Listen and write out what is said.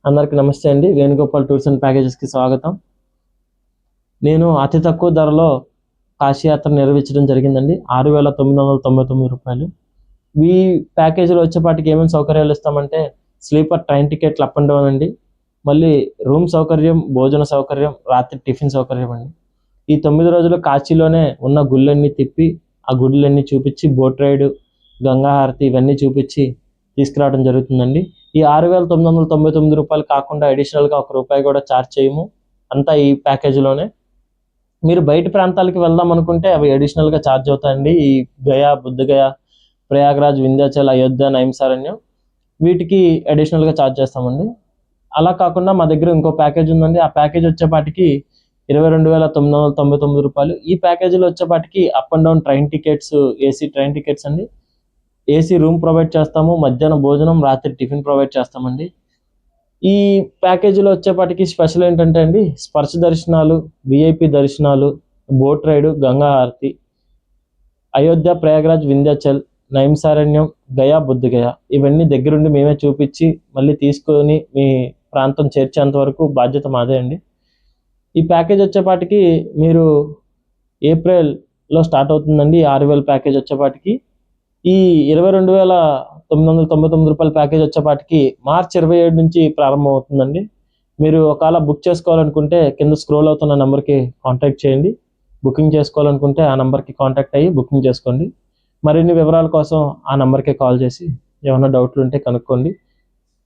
అందరికీ నమస్తే అండి. వేణుగోపాల్ టూర్స్ అండ్ ప్యాకేజెస్కి స్వాగతం. నేను అతి తక్కువ ధరలో కాశీయాత్ర నిర్వహించడం జరిగిందండి. 6,999 రూపాయలు. ఈ ప్యాకేజీలో వచ్చేపాటికి ఏమేమి సౌకర్యాలు ఇస్తామంటే స్లీపర్ ట్రైన్ టికెట్లు అప్ అండ్ డౌన్ అండి, మళ్ళీ రూమ్ సౌకర్యం, భోజన సౌకర్యం, రాత్రి టిఫిన్ సౌకర్యం అండి. ఈ 9 రోజులు కాశీలోనే ఉన్న గుళ్ళన్నీ తిప్పి ఆ గుళ్ళన్నీ చూపించి బోట్ రైడ్, గంగా హారతి ఇవన్నీ చూపించి తీసుకురావడం జరుగుతుందండి. ఈ 6,999 రూపాయలు కాకుండా అడిషనల్గా ₹1 కూడా ఛార్జ్ చేయము. అంతా ఈ ప్యాకేజీలోనే. మీరు బయట ప్రాంతాలకి వెళ్దాం అనుకుంటే అవి అడిషనల్గా ఛార్జ్ అవుతాయండి. ఈ గయా, బుద్ధగయా, ప్రయాగ్రాజ్, వింధ్యాచల్, అయోధ్య, నైమిసారణ్యం వీటికి అడిషనల్గా ఛార్జ్ చేస్తామండి. అలా కాకుండా మా దగ్గర ఇంకో ప్యాకేజ్ ఉందండి. ఆ ప్యాకేజ్ వచ్చేపాటికి 22,999 రూపాయలు. ఈ ప్యాకేజీలో వచ్చేపాటికి up and down train tickets, AC train tickets అండి, ఏసీ రూమ్ ప్రొవైడ్ చేస్తాము, మధ్యాహ్నం భోజనం, రాత్రి టిఫిన్ ప్రొవైడ్ చేస్తామండి. ఈ ప్యాకేజీలో వచ్చేపాటికి స్పెషల్ ఏంటంటే అండి, స్పర్శ దర్శనాలు, విఐపి దర్శనాలు, బోట్ రైడు, గంగా హారతి, అయోధ్య, ప్రయాగ్రాజ్, వింధ్యాచల్, నైమిసారణ్యం, గయా, బుద్ధగయా ఇవన్నీ దగ్గరుండి మేమే చూపించి మళ్ళీ తీసుకొని మీ ప్రాంతం చేర్చేంత వరకు బాధ్యత మాదే అండి. ఈ ప్యాకేజ్ వచ్చేపాటికి మీరు ఏప్రిల్లో స్టార్ట్ అవుతుందండి. 6,000 ప్యాకేజ్ వచ్చేపాటికి. ఈ 22,999 రూపాయల ప్యాకేజ్ వచ్చేపాటికి మార్చి 27 నుంచి ప్రారంభం అవుతుందండి. మీరు ఒకవేళ బుక్ చేసుకోవాలనుకుంటే కింద స్క్రోల్ అవుతున్న నెంబర్కి కాంటాక్ట్ చేయండి. బుకింగ్ చేసుకోవాలనుకుంటే ఆ నెంబర్కి కాంటాక్ట్ అయ్యి బుకింగ్ చేసుకోండి. మరిన్ని వివరాల కోసం ఆ నెంబర్కి కాల్ చేసి ఏమైనా డౌట్లు ఉంటే కనుక్కోండి.